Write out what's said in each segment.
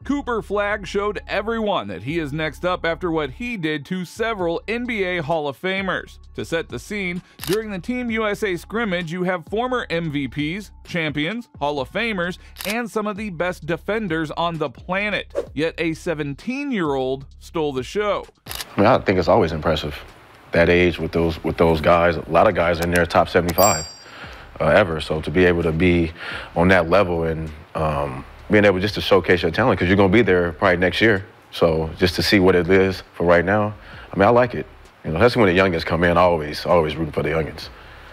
Cooper Flagg showed everyone that he is next up after what he did to several NBA Hall of Famers. To set the scene, during the Team USA scrimmage, you have former MVPs, champions, Hall of Famers, and some of the best defenders on the planet. Yet a 17-year-old stole the show. I mean, I think it's always impressive. That age with those guys, a lot of guys in there top 75 ever. So to be able to be on that level and being able just to showcase your talent, because you're going to be there probably next year. So just to see what it is for right now, I mean, I like it. You know, that's when the youngins come in, always rooting for the youngins.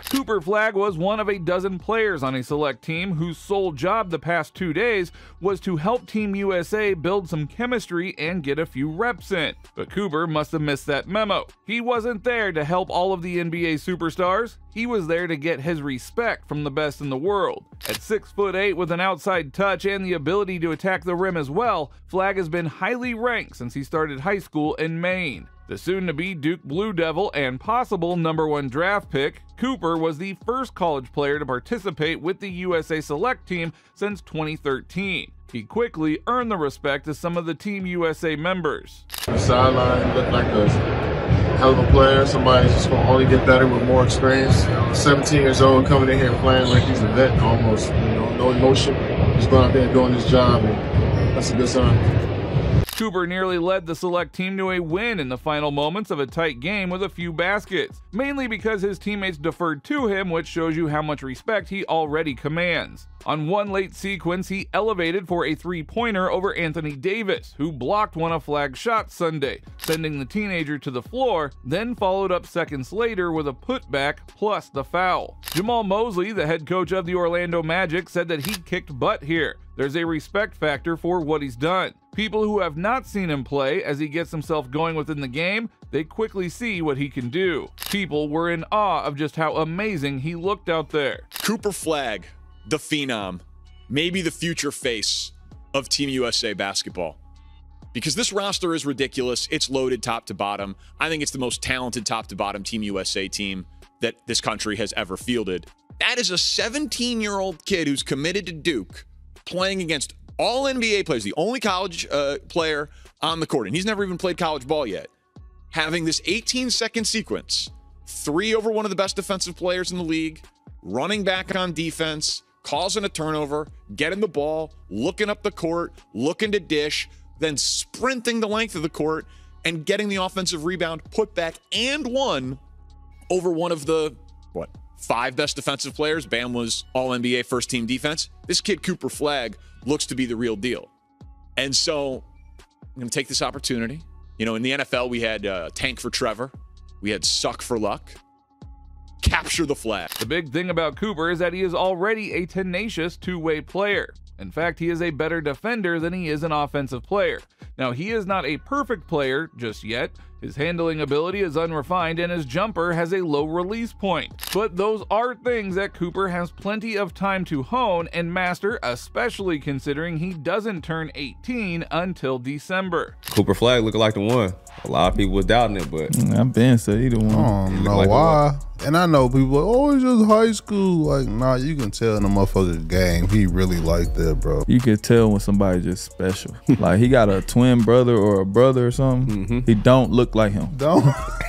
Cooper Flagg was one of a dozen players on a select team whose sole job the past 2 days was to help Team USA build some chemistry and get a few reps in. But Cooper must have missed that memo. He wasn't there to help all of the NBA superstars. He was there to get his respect from the best in the world. At 6'8" with an outside touch and the ability to attack the rim as well, Flagg has been highly ranked since he started high school in Maine. The soon-to-be Duke Blue Devil and possible #1 draft pick, Cooper was the first college player to participate with the USA Select Team since 2013. He quickly earned the respect of some of the Team USA members. The sideline looked like a hell of a player, somebody who's just going to only get better with more experience. 17 years old, coming in here playing like he's a vet almost, no emotion, just going out there and doing his job, and that's a good sign. Cooper nearly led the select team to a win in the final moments of a tight game with a few baskets, mainly because his teammates deferred to him, which shows you how much respect he already commands. On one late sequence, he elevated for a three-pointer over Anthony Davis, who blocked one of Flagg's shots Sunday, sending the teenager to the floor, then followed up seconds later with a putback plus the foul. Jamal Mosley, the head coach of the Orlando Magic, said that he kicked butt here. There's a respect factor for what he's done. People who have not seen him play as he gets himself going within the game, they quickly see what he can do. People were in awe of just how amazing he looked out there. Cooper Flagg, the phenom, maybe the future face of Team USA basketball. Because this roster is ridiculous. It's loaded top to bottom. I think it's the most talented top to bottom Team USA team that this country has ever fielded. That is a 17-year-old kid who's committed to Duke, playing against all NBA players, the only college player on the court, and he's never even played college ball yet, having this 18-second sequence, 3 over one of the best defensive players in the league, running back on defense, causing a turnover, getting the ball, looking up the court, looking to dish, then sprinting the length of the court and getting the offensive rebound, put back and one over one of the, 5 best defensive players. Bam was all-NBA first-team defense. This kid, Cooper Flagg, looks to be the real deal. And so I'm going to take this opportunity. You know, in the NFL, we had tank for Trevor. We had suck for luck. Capture the flag. The big thing about Cooper is that he is already a tenacious two-way player. In fact, he is a better defender than he is an offensive player. Now, he is not a perfect player just yet. His handling ability is unrefined and his jumper has a low release point. But those are things that Cooper has plenty of time to hone and master, especially considering he doesn't turn 18 until December. Cooper Flagg looking like the one. A lot of people were doubting it, but I've been said he the one. I don't know why. And I know people, oh, it's just high school. Like, nah, you can tell in the motherfucker's game, he really like that, bro. You can tell when somebody just special. Like, he got a twin brother or a brother or something. He don't look like him.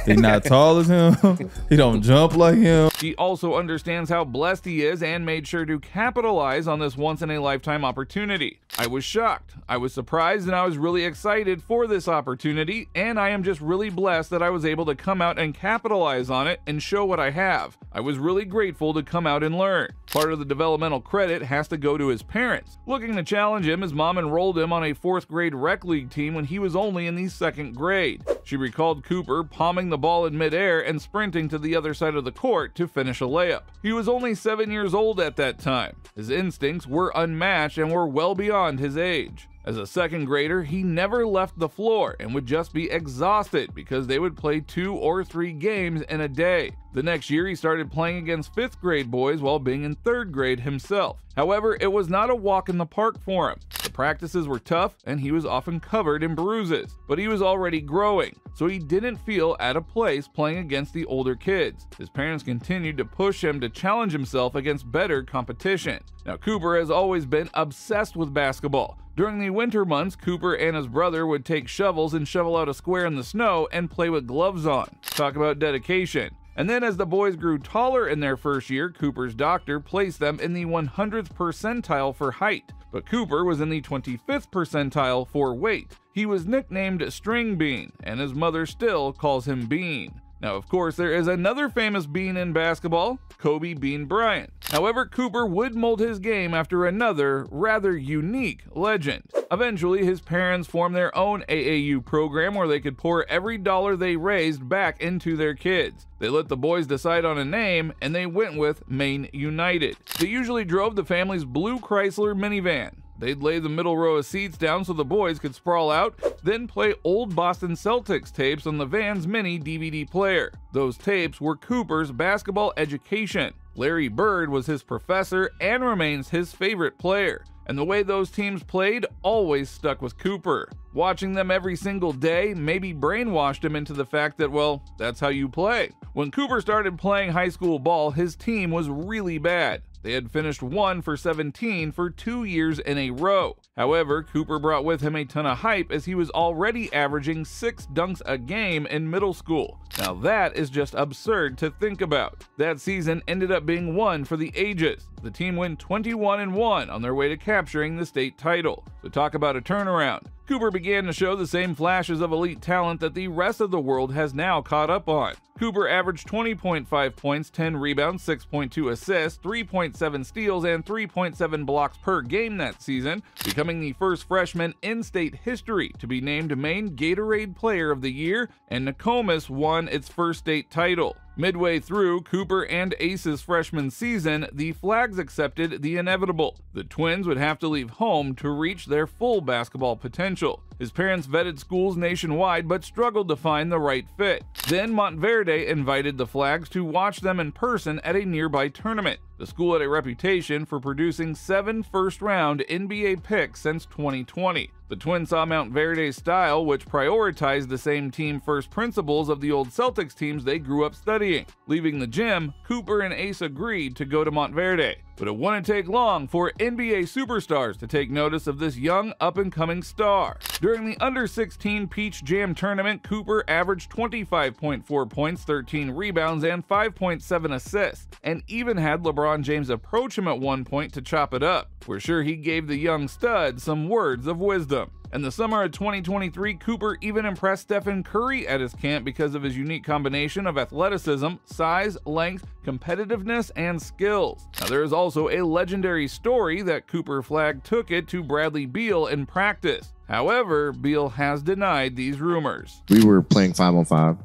He not tall as him. He don't jump like him. He also understands how blessed he is and made sure to capitalize on this once-in-a-lifetime opportunity. I was shocked, I was surprised, and I was really excited for this opportunity, and I am just really blessed that I was able to come out and capitalize on it and show what I have. I was really grateful to come out and learn. Part of the developmental credit has to go to his parents. Looking to challenge him, his mom enrolled him on a 4th grade rec league team when he was only in the 2nd grade. She recalled Cooper palming the ball in midair and sprinting to the other side of the court to finish a layup. He was only 7 years old at that time. His instincts were unmatched and were well beyond his age. As a 2nd grader, he never left the floor and would just be exhausted because they would play 2 or 3 games in a day. The next year, he started playing against 5th grade boys while being in 3rd grade himself. However, it was not a walk in the park for him. The practices were tough and he was often covered in bruises, but he was already growing, so he didn't feel out of place playing against the older kids. His parents continued to push him to challenge himself against better competition. Now, Cooper has always been obsessed with basketball. During the winter months, Cooper and his brother would take shovels and shovel out a square in the snow and play with gloves on. Talk about dedication. And then as the boys grew taller in their first year, Cooper's doctor placed them in the 100th percentile for height, but Cooper was in the 25th percentile for weight. He was nicknamed String Bean, and his mother still calls him Bean. Now, of course, there is another famous Bean in basketball, Kobe Bean Bryant. However, Cooper would mold his game after another rather unique legend. Eventually, his parents formed their own AAU program where they could pour every dollar they raised back into their kids. They let the boys decide on a name, and they went with Maine United. They usually drove the family's blue Chrysler minivan. They'd lay the middle row of seats down so the boys could sprawl out, then play old Boston Celtics tapes on the van's mini DVD player. Those tapes were Cooper's basketball education. Larry Bird was his professor and remains his favorite player. And the way those teams played always stuck with Cooper. Watching them every single day maybe brainwashed him into the fact that, well, that's how you play. When Cooper started playing high school ball, his team was really bad. They had finished 1 for 17 for 2 years in a row. However, Cooper brought with him a ton of hype as he was already averaging 6 dunks a game in middle school. Now that is just absurd to think about. That season ended up being one for the ages. The team went 21-1 on their way to capturing the state title. So talk about a turnaround. Cooper began to show the same flashes of elite talent that the rest of the world has now caught up on. Cooper averaged 20.5 points, 10 rebounds, 6.2 assists, 3.7 steals, and 3.7 blocks per game that season, becoming the first freshman in state history to be named Maine Gatorade Player of the Year, and Nokomis won its first state title. Midway through Cooper and Ace's freshman season, the Flaggs accepted the inevitable. The twins would have to leave home to reach their full basketball potential. His parents vetted schools nationwide but struggled to find the right fit. Then Montverde invited the Flaggs to watch them in person at a nearby tournament. The school had a reputation for producing 7 first-round NBA picks since 2020. The Twins saw Montverde's style, which prioritized the same team-first principles of the old Celtics teams they grew up studying. Leaving the gym, Cooper and Ace agreed to go to Montverde. But it wouldn't take long for NBA superstars to take notice of this young up-and-coming star. During the Under-16 Peach Jam tournament, Cooper averaged 25.4 points, 13 rebounds, and 5.7 assists, and even had LeBron James approach him at one point to chop it up. We're sure he gave the young stud some words of wisdom. In the summer of 2023, Cooper even impressed Stephen Curry at his camp because of his unique combination of athleticism, size, length, competitiveness, and skills. Now, there is also a legendary story that Cooper Flagg took it to Bradley Beal in practice. However, Beal has denied these rumors. We were playing 5-on-5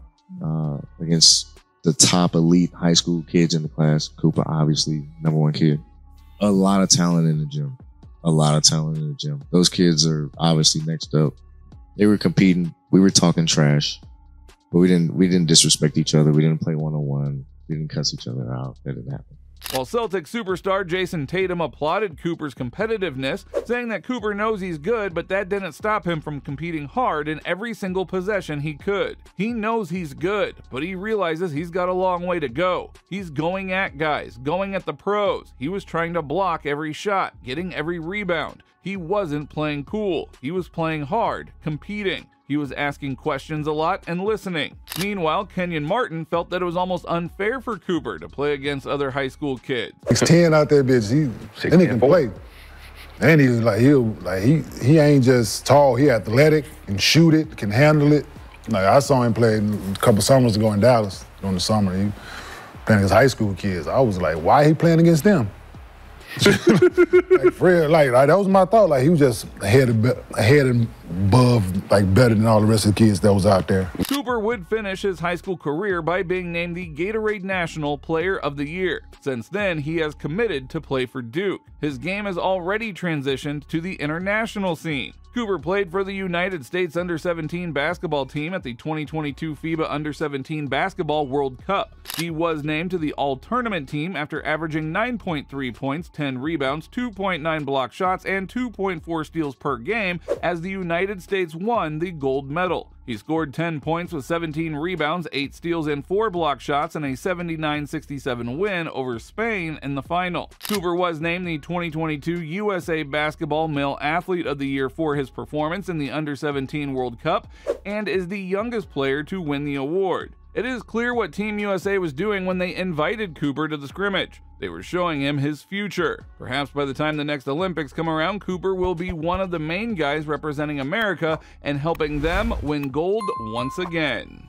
against the top elite high school kids in the class. Cooper, obviously, #1 kid. A lot of talent in the gym. Those kids are obviously next up. They were competing. We were talking trash, but we didn't disrespect each other. We didn't play one-on-one. We didn't cuss each other out. That didn't happen. While Celtic superstar Jason Tatum applauded Cooper's competitiveness, saying that Cooper knows he's good, but that didn't stop him from competing hard in every single possession he could. He knows he's good, but he realizes he's got a long way to go. He's going at guys, going at the pros. He was trying to block every shot, getting every rebound. He wasn't playing cool. He was playing hard, competing. He was asking questions a lot and listening. Meanwhile, Kenyon Martin felt that it was almost unfair for Cooper to play against other high school kids. 6'10" out there, bitch. He can play. And he ain't just tall. He athletic, can shoot it, can handle it. Like I saw him play a couple summers ago in Dallas during the summer. He playing against high school kids. I was like, why he playing against them? Like for real, like that was my thought. Like he was just ahead and above, like better than all the rest of the kids that was out there. Cooper would finish his high school career by being named the Gatorade National Player of the Year. Since then, he has committed to play for Duke. His game has already transitioned to the international scene. Cooper played for the United States Under-17 basketball team at the 2022 FIBA Under-17 Basketball World Cup. He was named to the All-Tournament team after averaging 9.3 points, 10 rebounds, 2.9 block shots, and 2.4 steals per game as the United States won the gold medal. He scored 10 points with 17 rebounds, 8 steals, and 4 block shots in a 79-67 win over Spain in the final. Cooper was named the 2022 USA Basketball Male Athlete of the Year for his performance in the Under-17 World Cup and is the youngest player to win the award. It is clear what Team USA was doing when they invited Cooper to the scrimmage. They were showing him his future. Perhaps by the time the next Olympics come around, Cooper will be one of the main guys representing America and helping them win gold once again.